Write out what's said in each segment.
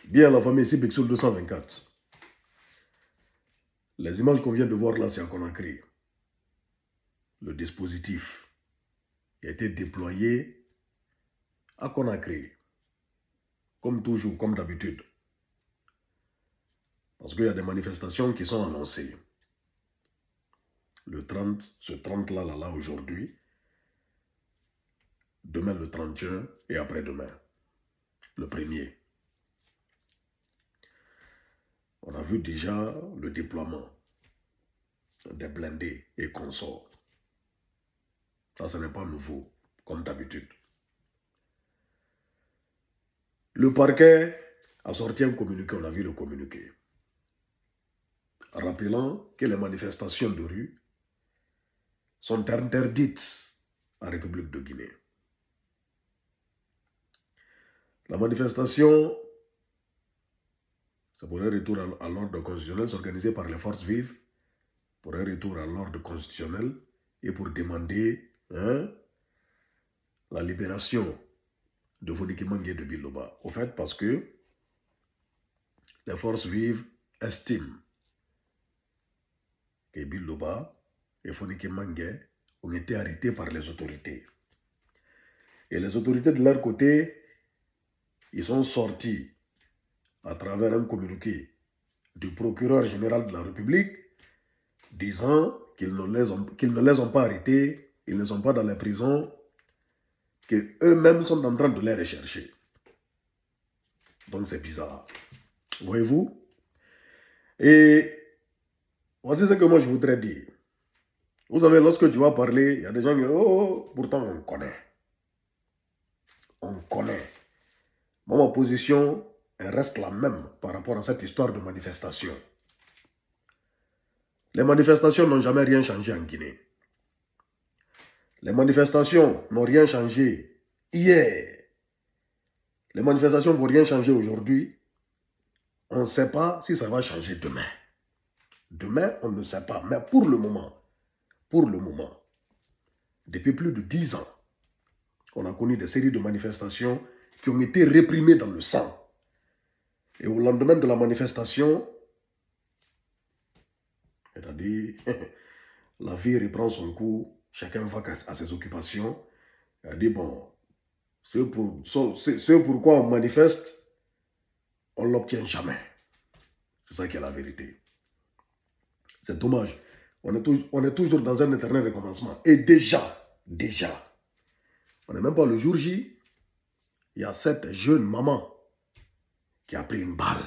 Bien, la famille, ici, Bexul 224. Les images qu'on vient de voir là, c'est à Conakry. Le dispositif a été déployé à Conakry. Comme toujours, comme d'habitude. Parce qu'il y a des manifestations qui sont annoncées. Le 30, ce 30 là, aujourd'hui. Demain, le 31 et après-demain, le 1er. On a vu déjà le déploiement des blindés et consorts. Ça, ce n'est pas nouveau, comme d'habitude. Le parquet a sorti un communiqué, on a vu le communiqué, rappelant que les manifestations de rue sont interdites en République de Guinée. La manifestation, c'est pour un retour à l'ordre constitutionnel, c'est organisé par les forces vives, pour un retour à l'ordre constitutionnel et pour demander la libération de Foniki Mangue et de Biloba. Au fait, parce que les forces vives estiment que Biloba et Foniki Mangue ont été arrêtés par les autorités. Et les autorités de leur côté, ils sont sortis à travers un communiqué du procureur général de la République disant qu'ils ne les ont pas arrêtés, ils ne sont pas dans les prisons, qu'eux-mêmes sont en train de les rechercher. Donc c'est bizarre. Voyez-vous? Et voici ce que moi je voudrais dire. Vous savez, lorsque tu vas parler, il y a des gens qui disent, oh, pourtant on connaît. On connaît. Moi, ma position, elle reste la même par rapport à cette histoire de manifestation. Les manifestations n'ont jamais rien changé en Guinée. Les manifestations n'ont rien changé hier. Les manifestations ne vont rien changer aujourd'hui. On ne sait pas si ça va changer demain. Demain, on ne sait pas. Mais pour le moment, depuis plus de 10 ans, on a connu des séries de manifestations qui ont été réprimées dans le sang. Et au lendemain de la manifestation, c'est-à-dire, la vie reprend son cours, chacun va à ses occupations. Elle dit, bon, ce pourquoi on manifeste, on ne l'obtient jamais. C'est ça qui est la vérité. C'est dommage. On est toujours dans un éternel recommencement. Et déjà, on n'est même pas le jour J, il y a cette jeune maman qui a pris une balle.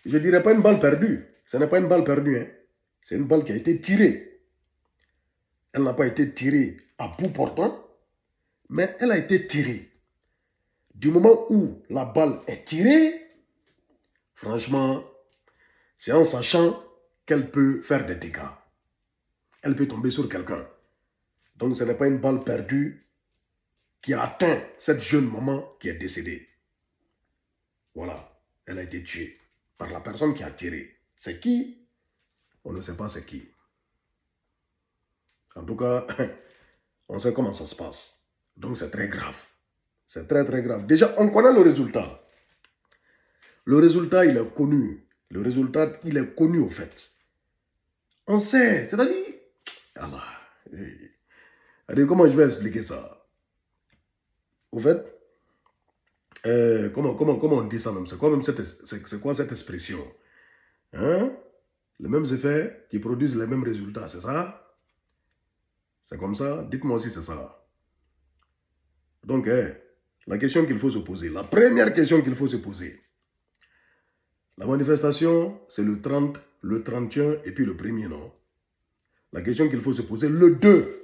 Je ne dirais pas une balle perdue. Ce n'est pas une balle perdue. Hein. C'est une balle qui a été tirée. Elle n'a pas été tirée à bout portant, mais elle a été tirée. Du moment où la balle est tirée, franchement, c'est en sachant qu'elle peut faire des dégâts. Elle peut tomber sur quelqu'un. Donc ce n'est pas une balle perdue qui a atteint cette jeune maman qui est décédée. Voilà, elle a été tuée par la personne qui a tiré. C'est qui? On ne sait pas c'est qui. En tout cas, on sait comment ça se passe. Donc c'est très grave. C'est très très grave. Déjà, on connaît le résultat. Le résultat, il est connu. Le résultat, il est connu au fait. On sait, c'est-à-dire... Alors, comment je vais expliquer ça? Au fait, comment on dit ça même? C'est quoi cette expression? Hein? Les mêmes effets qui produisent les mêmes résultats, c'est ça? C'est comme ça? Dites-moi si c'est ça. Donc, la question qu'il faut se poser, la première question qu'il faut se poser, la manifestation, c'est le 30, le 31 et puis le 1er, non? La question qu'il faut se poser, le 2.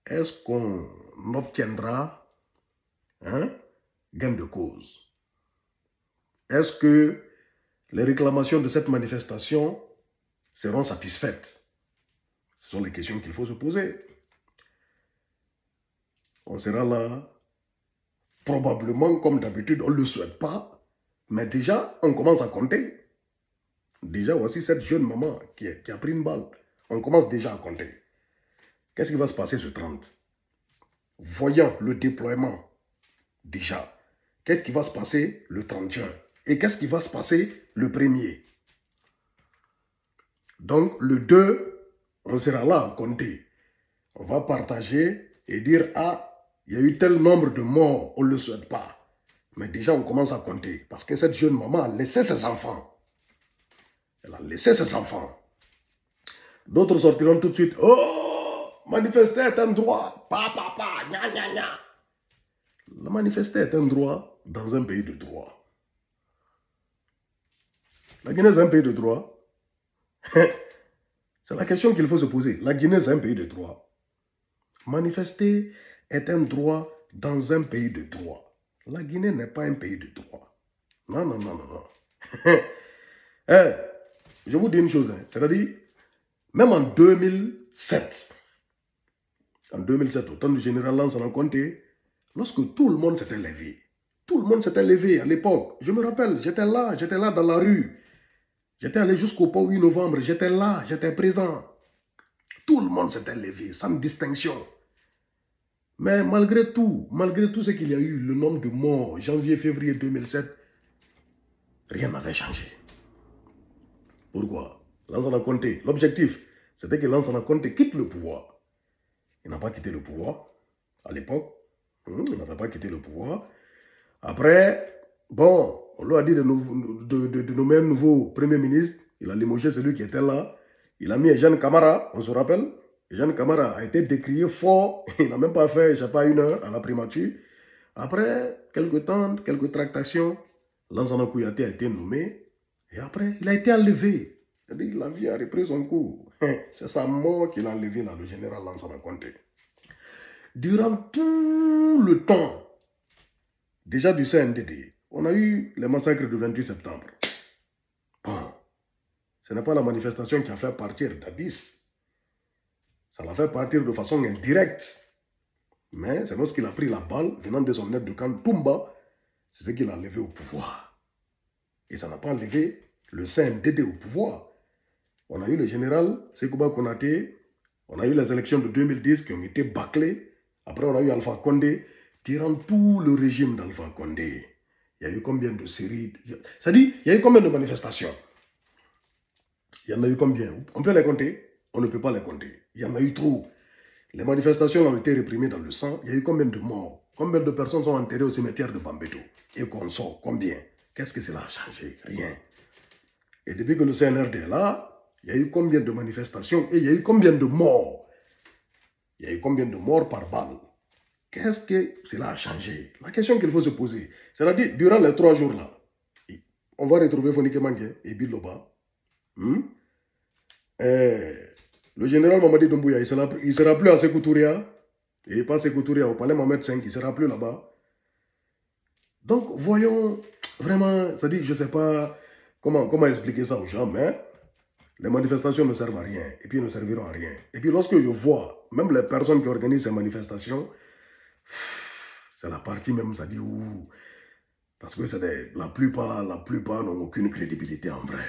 Est-ce qu'on obtiendra gain de cause? Est-ce que les réclamations de cette manifestation seront satisfaites? Ce sont les questions qu'il faut se poser. On sera là, probablement, comme d'habitude, on ne le souhaite pas, mais déjà, on commence à compter. Déjà, voici cette jeune maman qui a pris une balle. On commence déjà à compter. Qu'est-ce qui va se passer ce 30? Voyant le déploiement déjà. Qu'est-ce qui va se passer le 31? Et qu'est-ce qui va se passer le 1er? Donc, le 2, on sera là à compter. On va partager et dire, ah, il y a eu tel nombre de morts, on ne le souhaite pas. Mais déjà, on commence à compter. Parce que cette jeune maman a laissé ses enfants. Elle a laissé ses enfants. D'autres sortiront tout de suite. Oh, manifester est un droit. Pa, gna, gna, gna. Le manifester est un droit dans un pays de droit. La Guinée, c'est un pays de droit. C'est la question qu'il faut se poser. La Guinée, c'est un pays de droit. Manifester est un droit dans un pays de droit. La Guinée n'est pas un pays de droit. Non, non, non, non, non. Je vous dis une chose, hein, c'est-à-dire, même en 2007, au temps du général Lansana Conté, lorsque tout le monde s'était levé à l'époque, je me rappelle, j'étais là dans la rue, j'étais allé jusqu'au pont 8 novembre, j'étais là, j'étais présent, tout le monde s'était levé, sans distinction. Mais malgré tout ce qu'il y a eu, le nombre de morts, janvier, février 2007, rien n'avait changé. Pourquoi? Lansana Conté, l'objectif, c'était que Lansana Conté quitte le pouvoir. Il n'a pas quitté le pouvoir à l'époque. Il n'avait pas quitté le pouvoir. Après, bon, on lui a dit de nommer un nouveau premier ministre. Il a limogé celui qui était là. Il a mis Jeanne Camara, on se rappelle. Jeanne Camara a été décrié fort. Il n'a même pas fait, je ne sais pas, 1 heure à la primature. Après, quelques temps, quelques tractations, Lansana Kouyaté a été nommé. Et après, il a été enlevé. La vie a repris son cours. C'est sa mort qu'il a enlevé là, le général Lansana Conté. Durant tout le temps, déjà du CNDD, on a eu les massacres du 28 septembre. Bon, ce n'est pas la manifestation qui a fait partir d'Addis. Ça l'a fait partir de façon indirecte. Mais c'est lorsqu'il a pris la balle, venant de son aide de camp Toumba, c'est ce qu'il a enlevé au pouvoir. Et ça n'a pas enlevé le CNDD au pouvoir. On a eu le général Sekouba Konaté, on a eu les élections de 2010 qui ont été bâclées. Après, on a eu Alpha Condé. Durant tout le régime d'Alpha Condé, il y a eu combien de séries? C'est-à-dire, il y a eu combien de manifestations? Il y en a eu combien? On peut les compter? On ne peut pas les compter. Il y en a eu trop. Les manifestations ont été réprimées dans le sang. Il y a eu combien de morts? Combien de personnes sont enterrées au cimetière de Bambeto? Et qu'on sort, combien? Qu'est-ce que cela a changé? Rien. Et depuis que le CNRD est là, il y a eu combien de manifestations et il y a eu combien de morts? Il y a eu combien de morts par balle? Qu'est-ce que cela a changé? La question qu'il faut se poser, c'est-à-dire, durant les 3 jours là, on va retrouver Fonike Mangue et Biloba. Le général Mamadi Doumbouya, il ne sera plus à Sékou-Touria, et pas Sékou-Touria, au palais Mohamed V, il ne sera plus là-bas. Donc, voyons, vraiment, c'est-à-dire, je ne sais pas comment expliquer ça aux gens, mais les manifestations ne servent à rien, et puis ne serviront à rien. Et puis lorsque je vois, même les personnes qui organisent ces manifestations, c'est la partie même, ça dit où, parce que la plupart n'ont aucune crédibilité en vrai.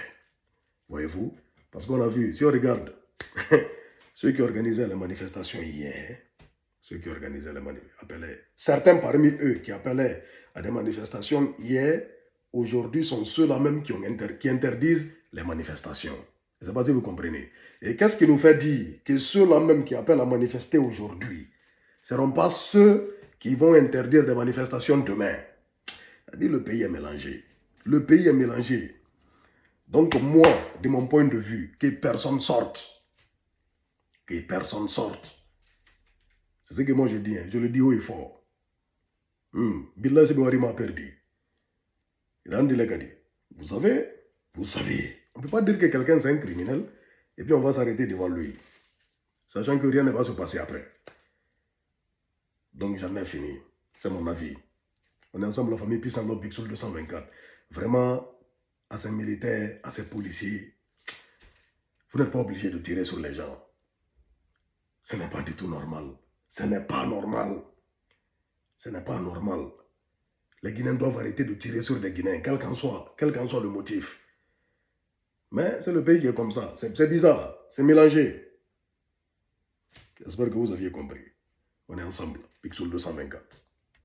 Voyez-vous? Parce qu'on a vu, si on regarde, ceux qui organisaient les manifestations hier, certains parmi eux qui appelaient à des manifestations hier, aujourd'hui sont ceux-là même qui interdisent les manifestations. Je ne sais pas si vous comprenez. Et qu'est-ce qui nous fait dire que ceux-là même qui appellent à manifester aujourd'hui ne seront pas ceux qui vont interdire des manifestations demain? C'est-à-dire le pays est mélangé. Le pays est mélangé. Donc moi, de mon point de vue, que personne sorte. Que personne sorte. C'est ce que moi je dis. Je le dis haut et fort. Billah Sebouari m'a perdu. Il a dit, vous savez, on ne peut pas dire que quelqu'un c'est un criminel et puis on va s'arrêter devant lui. Sachant que rien ne va se passer après. Donc j'en ai fini. C'est mon avis. On est ensemble, la famille Peace and Love Big Soul 224. Vraiment, à ces militaires, à ces policiers, vous n'êtes pas obligé de tirer sur les gens. Ce n'est pas du tout normal. Ce n'est pas normal. Ce n'est pas normal. Les Guinéens doivent arrêter de tirer sur les Guinéens, quel qu'en soit le motif. Mais c'est le pays qui est comme ça. C'est bizarre. C'est mélangé. J'espère que vous aviez compris. On est ensemble. Big Soul 224.